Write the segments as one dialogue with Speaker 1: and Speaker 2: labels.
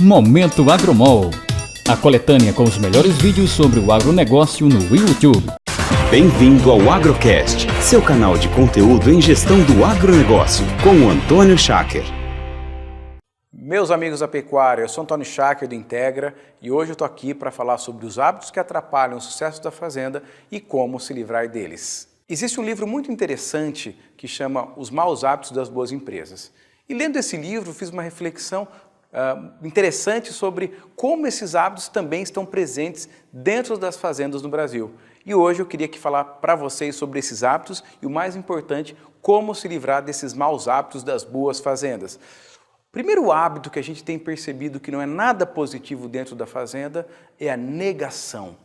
Speaker 1: Momento Agromol, a coletânea com os melhores vídeos sobre o agronegócio no YouTube.
Speaker 2: Bem-vindo ao Agrocast, seu canal de conteúdo em gestão do agronegócio, com o Antônio Schacker.
Speaker 3: Meus amigos da pecuária, eu sou Antônio Schacker do Integra e hoje eu estou aqui para falar sobre os hábitos que atrapalham o sucesso da fazenda e como se livrar deles. Existe um livro muito interessante que chama Os Maus Hábitos das Boas Empresas. E lendo esse livro, fiz uma reflexão interessante sobre como esses hábitos também estão presentes dentro das fazendas no Brasil. E hoje eu queria falar para vocês sobre esses hábitos e o mais importante, como se livrar desses maus hábitos das boas fazendas. O primeiro hábito que a gente tem percebido que não é nada positivo dentro da fazenda é a negação.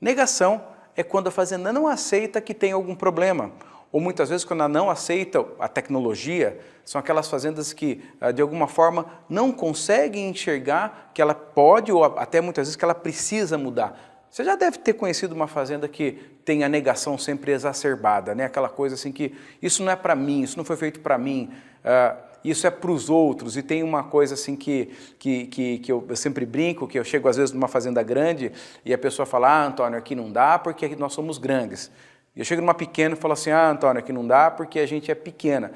Speaker 3: Negação é quando a fazenda não aceita que tem algum problema. Ou muitas vezes quando ela não aceita a tecnologia, são aquelas fazendas que de alguma forma não conseguem enxergar que ela pode ou até muitas vezes que ela precisa mudar. Você já deve ter conhecido uma fazenda que tem a negação sempre exacerbada, né? Aquela coisa assim que isso não é para mim, isso não foi feito para mim, isso é para os outros. E tem uma coisa assim que eu sempre brinco, que eu chego às vezes numa fazenda grande e a pessoa fala, Antônio, aqui não dá porque aqui nós somos grandes. Eu chego numa pequena e falo assim, Antônio, aqui não dá porque a gente é pequena.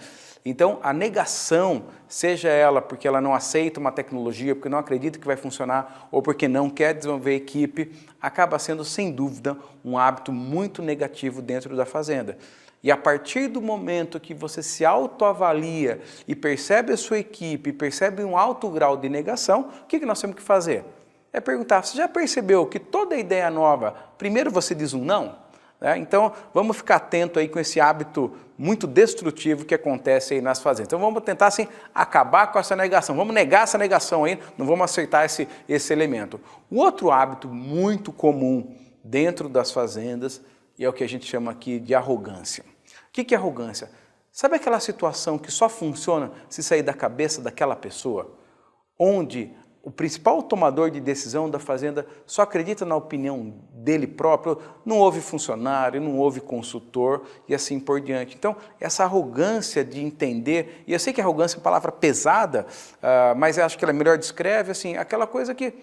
Speaker 3: Então, a negação, seja ela porque ela não aceita uma tecnologia, porque não acredita que vai funcionar, ou porque não quer desenvolver equipe, acaba sendo, sem dúvida, um hábito muito negativo dentro da fazenda. E a partir do momento que você se autoavalia e percebe a sua equipe, percebe um alto grau de negação, o que nós temos que fazer? É perguntar, você já percebeu que toda ideia nova, primeiro você diz um não? Então, vamos ficar atento aí com esse hábito muito destrutivo que acontece aí nas fazendas. Então, vamos tentar, assim, acabar com essa negação. Vamos negar essa negação aí, não vamos aceitar esse elemento. O outro hábito muito comum dentro das fazendas é o que a gente chama aqui de arrogância. O que é arrogância? Sabe aquela situação que só funciona se sair da cabeça daquela pessoa? Onde o principal tomador de decisão da fazenda só acredita na opinião dele próprio, não houve funcionário, não houve consultor e assim por diante. Então, essa arrogância de entender, e eu sei que arrogância é uma palavra pesada, mas eu acho que ela melhor descreve assim, aquela coisa que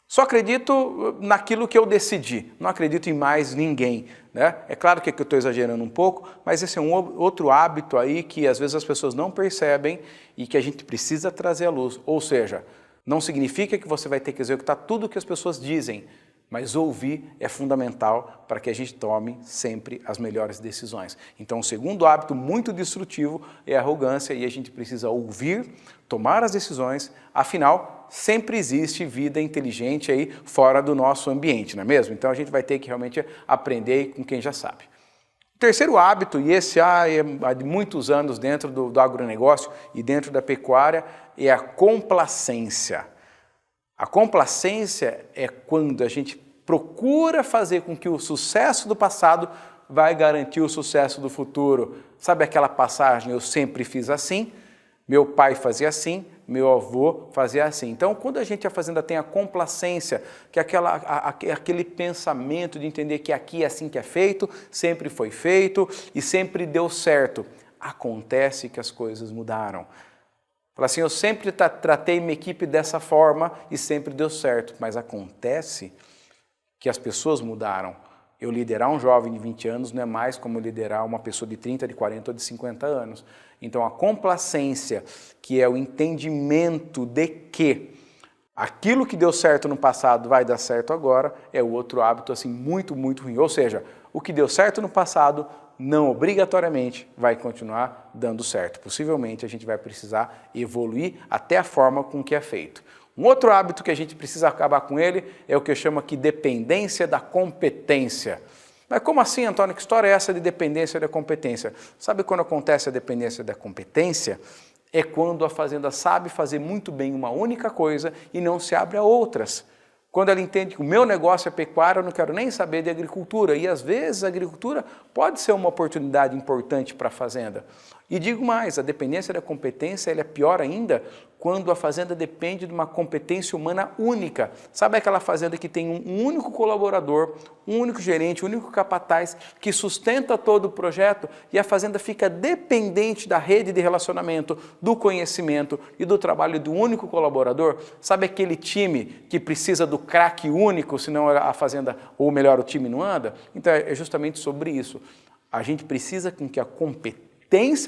Speaker 3: só acredito naquilo que eu decidi, não acredito em mais ninguém. Né? É claro que eu estou exagerando um pouco, mas esse é um outro hábito aí que às vezes as pessoas não percebem e que a gente precisa trazer à luz, ou seja, não significa que você vai ter que executar tudo o que as pessoas dizem, mas ouvir é fundamental para que a gente tome sempre as melhores decisões. Então, o segundo hábito muito destrutivo é a arrogância e a gente precisa ouvir, tomar as decisões, afinal, sempre existe vida inteligente aí fora do nosso ambiente, não é mesmo? Então, a gente vai ter que realmente aprender com quem já sabe. O terceiro hábito, e esse é de muitos anos dentro do agronegócio e dentro da pecuária, é a complacência. A complacência é quando a gente procura fazer com que o sucesso do passado vai garantir o sucesso do futuro. Sabe aquela passagem, eu sempre fiz assim, meu pai fazia assim, meu avô fazia assim. Então, quando a fazenda tem a complacência, que é aquele pensamento de entender que aqui é assim que é feito, sempre foi feito e sempre deu certo, acontece que as coisas mudaram. Fala assim, eu sempre tratei minha equipe dessa forma e sempre deu certo, mas acontece que as pessoas mudaram. Eu liderar um jovem de 20 anos não é mais como liderar uma pessoa de 30, de 40 ou de 50 anos. Então, a complacência, que é o entendimento de que aquilo que deu certo no passado vai dar certo agora, é o outro hábito assim, muito, muito ruim. Ou seja, o que deu certo no passado não obrigatoriamente vai continuar dando certo. Possivelmente a gente vai precisar evoluir até a forma com que é feito. Um outro hábito que a gente precisa acabar com ele é o que eu chamo aqui de dependência da competência. Mas como assim, Antônio? Que história é essa de dependência da competência? Sabe quando acontece a dependência da competência? É quando a fazenda sabe fazer muito bem uma única coisa e não se abre a outras. Quando ela entende que o meu negócio é pecuária, eu não quero nem saber de agricultura. E às vezes a agricultura pode ser uma oportunidade importante para a fazenda. E digo mais, a dependência da competência ela é pior ainda quando a fazenda depende de uma competência humana única. Sabe aquela fazenda que tem um único colaborador, um único gerente, um único capataz que sustenta todo o projeto e a fazenda fica dependente da rede de relacionamento, do conhecimento e do trabalho de um único colaborador? Sabe aquele time que precisa do craque único, senão a fazenda, ou melhor, o time não anda? Então é justamente sobre isso. A gente precisa que a competência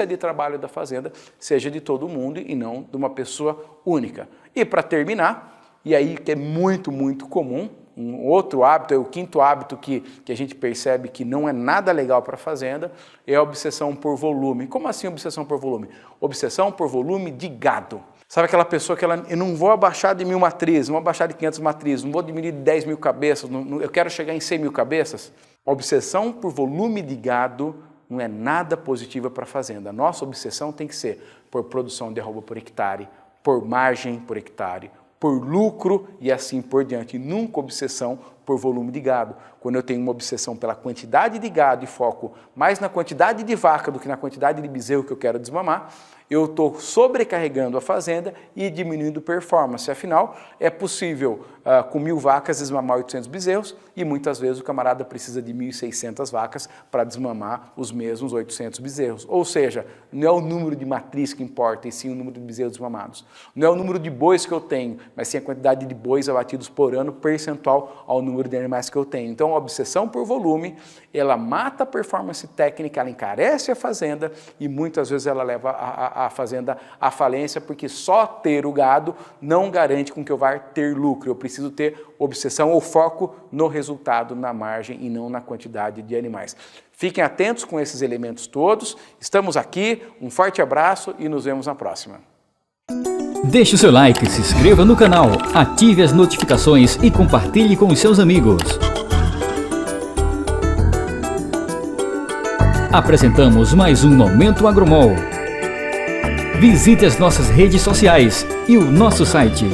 Speaker 3: de trabalho da fazenda seja de todo mundo e não de uma pessoa única. E para terminar, e aí que é muito, muito comum, um outro hábito, é o quinto hábito que a gente percebe que não é nada legal para a fazenda, é a obsessão por volume. Como assim obsessão por volume? Obsessão por volume de gado. Sabe aquela pessoa que eu não vou abaixar de 1000 matrizes, não vou abaixar de 500 matrizes, não vou diminuir de 10 mil cabeças, eu quero chegar em 100 mil cabeças? A obsessão por volume de gado não é nada positiva para a fazenda. A nossa obsessão tem que ser por produção de arroba por hectare, por margem por hectare, por lucro e assim por diante. Nunca obsessão por volume de gado. Quando eu tenho uma obsessão pela quantidade de gado e foco mais na quantidade de vaca do que na quantidade de bezerro que eu quero desmamar, eu estou sobrecarregando a fazenda e diminuindo performance. Afinal, é possível com 1000 vacas desmamar 800 bezerros e muitas vezes o camarada precisa de 1.600 vacas para desmamar os mesmos 800 bezerros. Ou seja, não é o número de matriz que importa, e sim o número de bezerros desmamados. Não é o número de bois que eu tenho, mas sim a quantidade de bois abatidos por ano percentual ao número de animais que eu tenho. Então, a obsessão por volume, ela mata a performance técnica, ela encarece a fazenda e muitas vezes ela leva a fazenda à falência, porque só ter o gado não garante com que eu vá ter lucro. Eu preciso ter obsessão ou foco no resultado, na margem e não na quantidade de animais. Fiquem atentos com esses elementos todos. Estamos aqui, um forte abraço e nos vemos na próxima.
Speaker 1: Deixe o seu like, se inscreva no canal, ative as notificações e compartilhe com os seus amigos. Apresentamos mais um Momento Agromol. Visite as nossas redes sociais e o nosso site